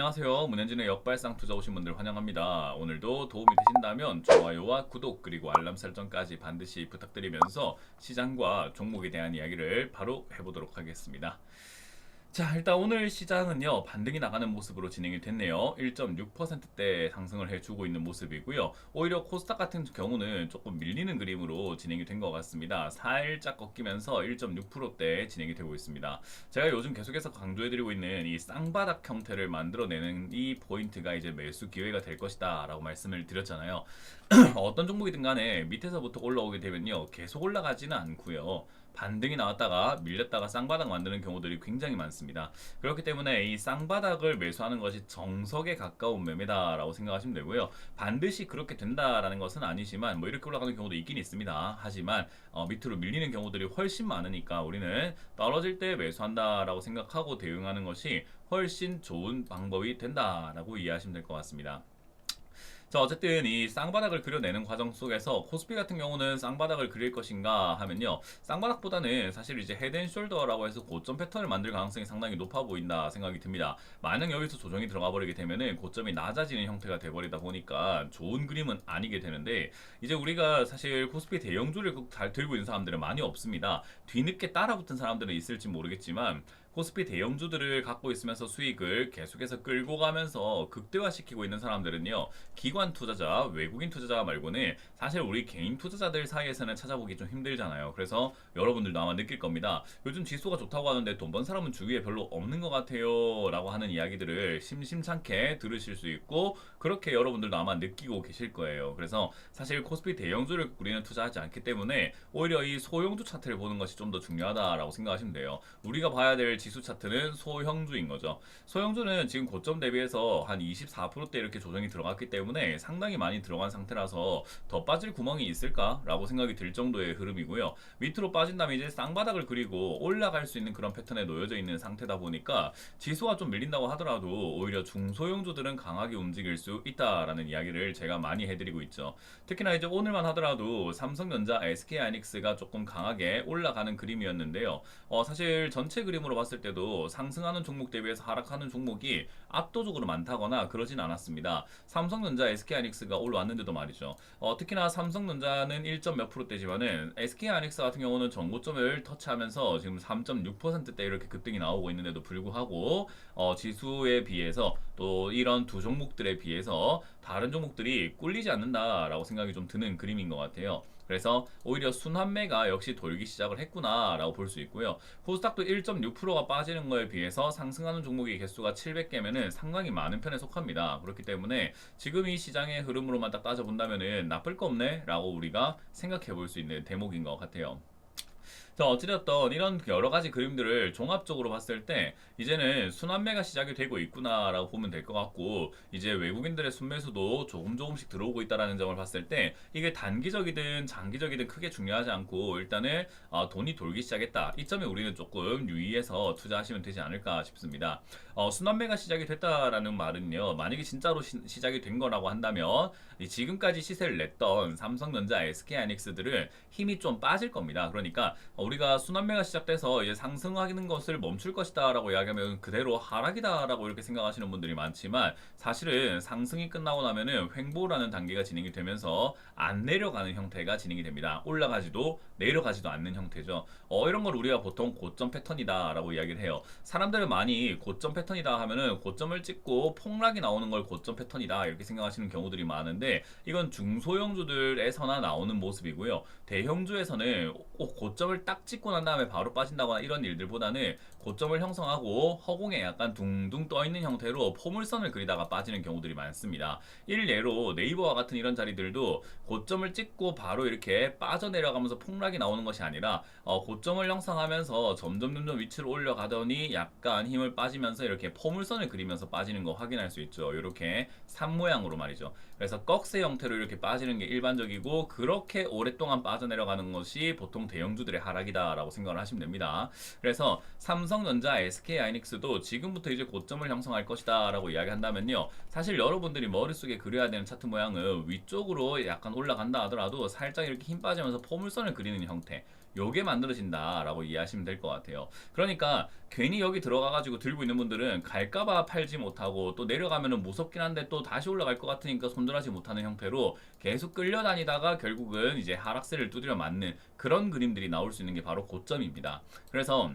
안녕하세요. 문현진의 역발상 투자 오신 분들 환영합니다. 오늘도 도움이 되신다면 좋아요와 구독 그리고 알람 설정까지 반드시 부탁드리면서 시장과 종목에 대한 이야기를 바로 해보도록 하겠습니다. 자, 일단 오늘 시장은요, 반등이 나가는 모습으로 진행이 됐네요. 1.6%대 상승을 해주고 있는 모습이고요. 오히려 코스닥 같은 경우는 조금 밀리는 그림으로 진행이 된 것 같습니다. 살짝 꺾이면서 1.6%대 진행이 되고 있습니다. 제가 요즘 계속해서 강조해드리고 있는 이 쌍바닥 형태를 만들어내는 이 포인트가 이제 매수 기회가 될 것이다 라고 말씀을 드렸잖아요. 어떤 종목이든 간에 밑에서부터 올라오게 되면요, 계속 올라가지는 않고요. 반등이 나왔다가 밀렸다가 쌍바닥 만드는 경우들이 굉장히 많습니다. 그렇기 때문에 이 쌍바닥을 매수하는 것이 정석에 가까운 매매다라고 생각하시면 되고요. 반드시 그렇게 된다라는 것은 아니지만 뭐 이렇게 올라가는 경우도 있긴 있습니다. 하지만 밑으로 밀리는 경우들이 훨씬 많으니까 우리는 떨어질 때 매수한다라고 생각하고 대응하는 것이 훨씬 좋은 방법이 된다라고 이해하시면 될 것 같습니다. 자, 어쨌든 이 쌍바닥을 그려내는 과정 속에서 코스피 같은 경우는 쌍바닥을 그릴 것인가 하면요, 쌍바닥보다는 사실 이제 헤드앤숄더라고 해서 고점 패턴을 만들 가능성이 상당히 높아 보인다 생각이 듭니다. 만약 여기서 조정이 들어가 버리게 되면은 고점이 낮아지는 형태가 돼버리다 보니까 좋은 그림은 아니게 되는데, 이제 우리가 사실 코스피 대형주를 잘 들고 있는 사람들은 많이 없습니다. 뒤늦게 따라붙은 사람들은 있을지 모르겠지만 코스피 대형주들을 갖고 있으면서 수익을 계속해서 끌고 가면서 극대화시키고 있는 사람들은요, 기관 투자자, 외국인 투자자 말고는 사실 우리 개인 투자자들 사이에서는 찾아보기 좀 힘들잖아요. 그래서 여러분들도 아마 느낄 겁니다. 요즘 지수가 좋다고 하는데 돈 번 사람은 주위에 별로 없는 것 같아요 라고 하는 이야기들을 심심찮게 들으실 수 있고, 그렇게 여러분들도 아마 느끼고 계실 거예요. 그래서 사실 코스피 대형주를 우리는 투자하지 않기 때문에 오히려 이 소형주 차트를 보는 것이 좀 더 중요하다라고 생각하시면 돼요. 우리가 봐야 될 지수 차트는 소형주인 거죠. 소형주는 지금 고점 대비해서 한 24%대 이렇게 조정이 들어갔기 때문에 상당히 많이 들어간 상태라서 더 빠질 구멍이 있을까라고 생각이 들 정도의 흐름이고요. 밑으로 빠진 다음에 이제 쌍바닥을 그리고 올라갈 수 있는 그런 패턴에 놓여져 있는 상태다 보니까 지수가 좀 밀린다고 하더라도 오히려 중소형주들은 강하게 움직일 수 있다라는 이야기를 제가 많이 해드리고 있죠. 특히나 이제 오늘만 하더라도 삼성전자, SK하이닉스가 조금 강하게 올라가는 그림이었는데요. 사실 전체 그림으로 봤을 때도 상승하는 종목 대비해서 하락하는 종목이 압도적으로 많다거나 그러진 않았습니다. 삼성전자, SK하이닉스가 올라왔는데도 말이죠. 특히나 삼성전자는 1점 몇 %대지만은 SK하이닉스 같은 경우는 전고점을 터치하면서 지금 3.6%대 이렇게 급등이 나오고 있는데도 불구하고 지수에 비해서 또 이런 두 종목들에 비해서 다른 종목들이 꿀리지 않는다라고 생각이 좀 드는 그림인 것 같아요. 그래서 오히려 순환매가 역시 돌기 시작을 했구나라고 볼 수 있고요. 코스닥도 1.6%가 빠지는 거에 비해서 상승하는 종목의 개수가 700개면은 상당히 많은 편에 속합니다. 그렇기 때문에 지금 이 시장의 흐름으로만 딱 따져본다면은 나쁠 거 없네 라고 우리가 생각해 볼 수 있는 대목인 것 같아요. 자, 어찌됐든 이런 여러 가지 그림들을 종합적으로 봤을 때 이제는 순환매가 시작이 되고 있구나라고 보면 될 것 같고, 이제 외국인들의 순매수도 조금씩 들어오고 있다는 점을 봤을 때 이게 단기적이든 장기적이든 크게 중요하지 않고 일단은 돈이 돌기 시작했다, 이 점에 우리는 조금 유의해서 투자하시면 되지 않을까 싶습니다. 순환매가 시작이 됐다라는 말은요, 만약에 진짜로 시작이 된 거라고 한다면 지금까지 시세를 냈던 삼성전자, SK하이닉스들은 힘이 좀 빠질 겁니다. 그러니까 우리가 순환매가 시작돼서 이제 상승하는 것을 멈출 것이다라고 이야기하면 그대로 하락이다라고 이렇게 생각하시는 분들이 많지만, 사실은 상승이 끝나고 나면은 횡보라는 단계가 진행이 되면서 안 내려가는 형태가 진행이 됩니다. 올라가지도 내려가지도 않는 형태죠. 이런 걸 우리가 보통 고점 패턴이다라고 이야기를 해요. 사람들은 많이 고점 패턴이다 하면은 고점을 찍고 폭락이 나오는 걸 고점 패턴이다 이렇게 생각하시는 경우들이 많은데, 이건 중소형주들에서나 나오는 모습이고요. 대형주에서는 고점을 딱 찍고 난 다음에 바로 빠진다거나 이런 일들보다는 고점을 형성하고 허공에 약간 둥둥 떠 있는 형태로 포물선을 그리다가 빠지는 경우들이 많습니다. 일례로 네이버와 같은 이런 자리들도 고점을 찍고 바로 이렇게 빠져내려가면서 폭락이 나오는 것이 아니라 고점을 형성하면서 점점 위치로 올려가더니 약간 힘을 빠지면서 이렇게 포물선을 그리면서 빠지는 거 확인할 수 있죠. 이렇게 산 모양으로 말이죠. 그래서 꺽쇠 형태로 이렇게 빠지는 게 일반적이고 그렇게 오랫동안 빠져내려가는 것이 보통 대형주들의 하락이다라고 생각을 하시면 됩니다. 그래서 삼성전자, SK하이닉스도 지금부터 이제 고점을 형성할 것이다라고 이야기한다면요. 사실 여러분들이 머릿속에 그려야 되는 차트 모양은 위쪽으로 약간 올라간다 하더라도 살짝 이렇게 힘 빠지면서 포물선을 그리는 형태. 요게 만들어진다라고 이해하시면 될 것 같아요. 그러니까 괜히 여기 들어가가지고 들고 있는 분들은 갈까봐 팔지 못하고 또 내려가면은 무섭긴 한데 또 다시 올라갈 것 같으니까 손절하지 못하는 형태로 계속 끌려다니다가 결국은 이제 하락세를 두드려 맞는 그런 그림들이 나올 수 있는 게 바로 고점입니다. 그래서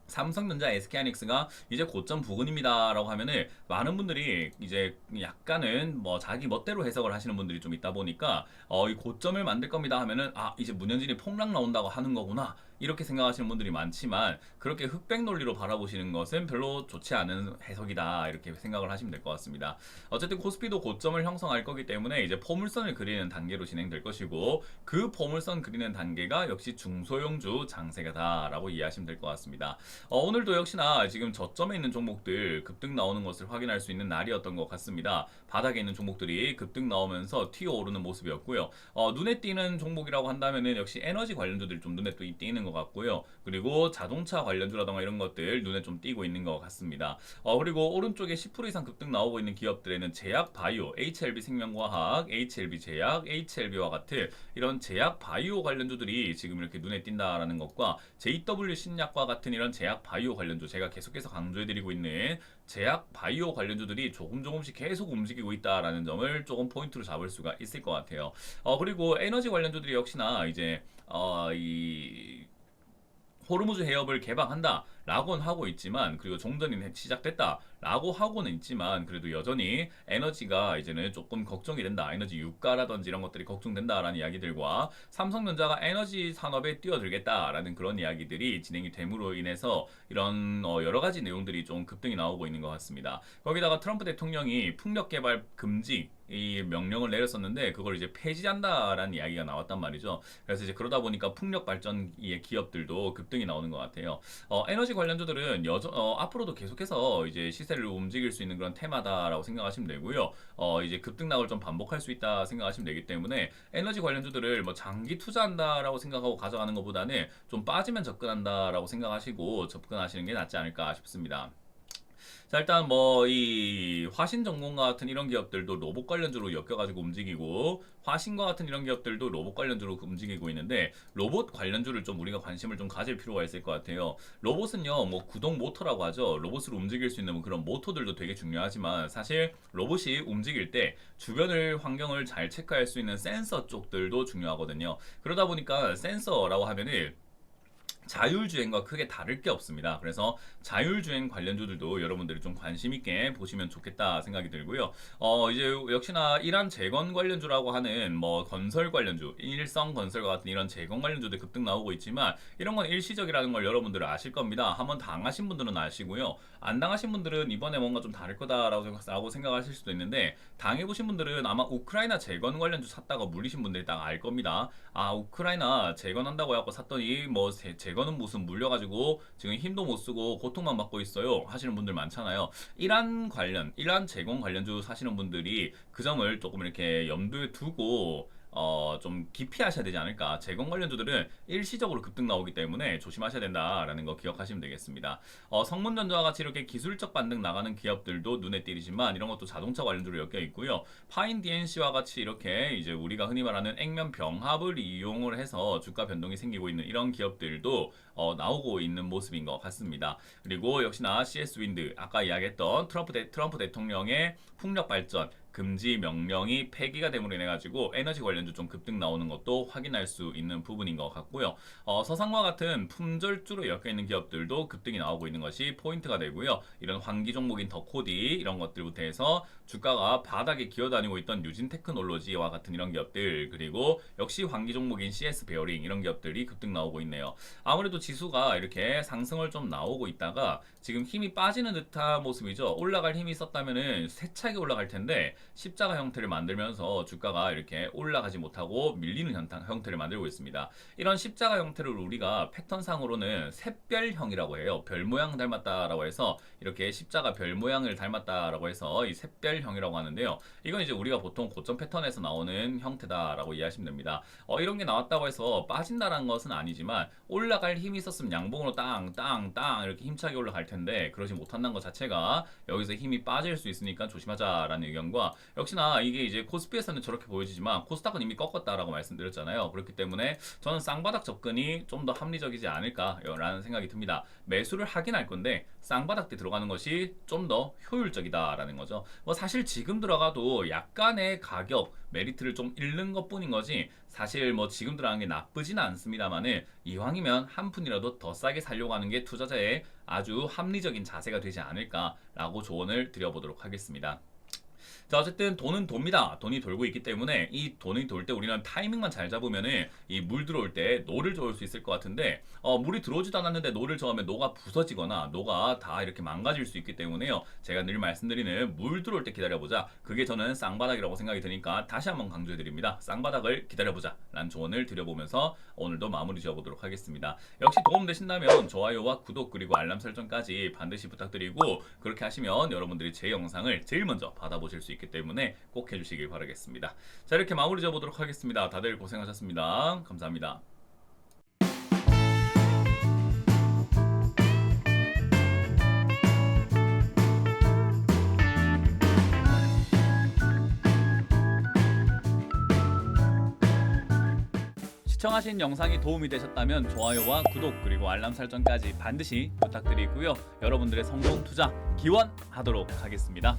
삼성전자, SK하이닉스가 이제 고점 부근입니다라고 하면은 많은 분들이 이제 약간은 뭐 자기 멋대로 해석을 하시는 분들이 좀 있다 보니까 이 고점을 만들 겁니다 하면은 이제 문현진이 폭락 나온다고 하는 거구나 이렇게 생각하시는 분들이 많지만 그렇게 흑백 논리로 바라보시는 것은 별로 좋지 않은 해석이다 이렇게 생각을 하시면 될 것 같습니다. 어쨌든 코스피도 고점을 형성할 거기 때문에 이제 포물선을 그리는 단계로 진행될 것이고 그 포물선 그리는 단계가 역시 중소형주 장세가다라고 이해하시면 될 것 같습니다. 오늘도 역시나 지금 저점에 있는 종목들 급등 나오는 것을 확인할 수 있는 날이었던 것 같습니다. 바닥에 있는 종목들이 급등 나오면서 튀어오르는 모습이었고요. 눈에 띄는 종목이라고 한다면은 역시 에너지 관련주들이 좀 눈에 또 띄는 것 같고요. 그리고 자동차 관련주라던가 이런 것들 눈에 좀 띄고 있는 것 같습니다. 그리고 오른쪽에 10% 이상 급등 나오고 있는 기업들에는 제약 바이오, HLB 생명과학, HLB 제약, HLB와 같은 이런 제약 바이오 관련주들이 지금 이렇게 눈에 띈다라는 것과 JW 신약과 같은 이런 제약 바이오 관련주 제가 계속해서 강조해드리고 있는 제약 바이오 관련주들이 조금씩 계속 움직이고 있다라는 점을 조금 포인트로 잡을 수가 있을 것 같아요. 그리고 에너지 관련주들이 역시나 이제 이 호르무즈 해협을 개방한다라고는 하고 있지만 그리고 종전이 시작됐다라고 하고는 있지만 그래도 여전히 에너지가 이제는 조금 걱정이 된다. 에너지 유가라든지 이런 것들이 걱정된다라는 이야기들과 삼성전자가 에너지 산업에 뛰어들겠다라는 그런 이야기들이 진행이 됨으로 인해서 이런 여러 가지 내용들이 좀 급등이 나오고 있는 것 같습니다. 거기다가 트럼프 대통령이 풍력 개발 금지 이 명령을 내렸었는데 그걸 이제 폐지한다라는 이야기가 나왔단 말이죠. 그래서 이제 그러다 보니까 풍력 발전의 기업들도 급등이 나오는 것 같아요. 에너지 관련주들은 앞으로도 계속해서 이제 시세를 움직일 수 있는 그런 테마다라고 생각하시면 되고요. 이제 급등 낙을 좀 반복할 수 있다 생각하시면 되기 때문에 에너지 관련주들을 뭐 장기 투자한다라고 생각하고 가져가는 것보다는 좀 빠지면 접근한다라고 생각하시고 접근하시는 게 낫지 않을까 싶습니다. 자, 일단 뭐 이 화신전공과 같은 이런 기업들도 로봇 관련주로 엮여가지고 움직이고 화신과 같은 이런 기업들도 로봇 관련주로 움직이고 있는데 로봇 관련주를 좀 우리가 관심을 좀 가질 필요가 있을 것 같아요. 로봇은요 뭐 구동 모터라고 하죠. 로봇을 움직일 수 있는 그런 모터들도 되게 중요하지만 사실 로봇이 움직일 때 주변을 환경을 잘 체크할 수 있는 센서 쪽들도 중요하거든요. 그러다 보니까 센서라고 하면은 자율주행과 크게 다를 게 없습니다. 그래서 자율주행 관련주들도 여러분들이 좀 관심 있게 보시면 좋겠다 생각이 들고요. 이제 역시나 이란 재건 관련주라고 하는 뭐 건설 관련주, 일성 건설과 같은 이런 재건 관련주들 급등 나오고 있지만 이런 건 일시적이라는 걸 여러분들은 아실 겁니다. 한번 당하신 분들은 아시고요. 안 당하신 분들은 이번에 뭔가 좀 다를 거다라고 생각하실 수도 있는데 당해보신 분들은 아마 우크라이나 재건 관련주 샀다가 물리신 분들이 딱 알 겁니다. 우크라이나 재건한다고 해갖고 샀더니 뭐 재건은 무슨 물려가지고 지금 힘도 못 쓰고 고통만 받고 있어요 하시는 분들 많잖아요. 이란 재건 관련주 사시는 분들이 그 점을 조금 이렇게 염두에 두고 좀 깊이 하셔야 되지 않을까. 재건 관련주들은 일시적으로 급등 나오기 때문에 조심하셔야 된다라는 거 기억하시면 되겠습니다. 성문전자와 같이 이렇게 기술적 반등 나가는 기업들도 눈에 띄지만 이런 것도 자동차 관련주로 엮여 있고요. 파인 DNC와 같이 이렇게 이제 우리가 흔히 말하는 액면 병합을 이용을 해서 주가 변동이 생기고 있는 이런 기업들도 나오고 있는 모습인 것 같습니다. 그리고 역시나 CS 윈드 아까 이야기했던 트럼프 대통령의 풍력 발전 금지 명령이 폐기가 됨으로 인해 가지고 에너지 관련주 좀 급등 나오는 것도 확인할 수 있는 부분인 것 같고요. 서상과 같은 품절주로 엮여 있는 기업들도 급등이 나오고 있는 것이 포인트가 되고요. 이런 환기 종목인 더코디 이런 것들부터 해서 주가가 바닥에 기어다니고 있던 유진 테크놀로지와 같은 이런 기업들 그리고 역시 환기 종목인 CS 베어링 이런 기업들이 급등 나오고 있네요. 아무래도 지수가 이렇게 상승을 좀 나오고 있다가 지금 힘이 빠지는 듯한 모습이죠. 올라갈 힘이 있었다면은 세차게 올라갈 텐데 십자가 형태를 만들면서 주가가 이렇게 올라가지 못하고 밀리는 형태를 만들고 있습니다. 이런 십자가 형태를 우리가 패턴상으로는 샛별형이라고 해요. 별 모양 닮았다라고 해서 이렇게 십자가 별 모양을 닮았다라고 해서 이 샛별형이라고 하는데요. 이건 이제 우리가 보통 고점 패턴에서 나오는 형태다라고 이해하시면 됩니다. 이런 게 나왔다고 해서 빠진다라는 것은 아니지만 올라갈 힘이 있었으면 양봉으로 땅 이렇게 힘차게 올라갈 텐데 그러지 못한다는 것 자체가 여기서 힘이 빠질 수 있으니까 조심하자라는 의견과, 역시나 이게 이제 코스피에서는 저렇게 보여지지만 코스닥은 이미 꺾었다라고 말씀드렸잖아요. 그렇기 때문에 저는 쌍바닥 접근이 좀 더 합리적이지 않을까라는 생각이 듭니다. 매수를 하긴 할 건데 쌍바닥 때 들어가는 것이 좀 더 효율적이다라는 거죠. 뭐 사실 지금 들어가도 약간의 가격 메리트를 좀 잃는 것뿐인 거지 사실 뭐 지금 들어가는 게 나쁘지는 않습니다만은 이왕이면 한 푼이라도 더 싸게 살려고 하는 게 투자자의 아주 합리적인 자세가 되지 않을까라고 조언을 드려보도록 하겠습니다. 자, 어쨌든 돈은 돕니다. 돈이 돌고 있기 때문에 이 돈이 돌 때 우리는 타이밍만 잘 잡으면은 이 물 들어올 때 노를 저을 수 있을 것 같은데 물이 들어오지도 않았는데 노를 저으면 노가 부서지거나 노가 다 이렇게 망가질 수 있기 때문에요. 제가 늘 말씀드리는 물 들어올 때 기다려보자. 그게 저는 쌍바닥이라고 생각이 드니까 다시 한번 강조해드립니다. 쌍바닥을 기다려보자 라는 조언을 드려보면서 오늘도 마무리 지어보도록 하겠습니다. 역시 도움되신다면 좋아요와 구독 그리고 알람 설정까지 반드시 부탁드리고, 그렇게 하시면 여러분들이 제 영상을 제일 먼저 받아보실 수 있기 때문에 꼭 해주시길 바라겠습니다. 자, 이렇게 마무리 지어보도록 하겠습니다. 다들 고생하셨습니다. 감사합니다. 시청하신 영상이 도움이 되셨다면 좋아요와 구독 그리고 알람 설정까지 반드시 부탁드리고요. 여러분들의 성공 투자 기원하도록 하겠습니다.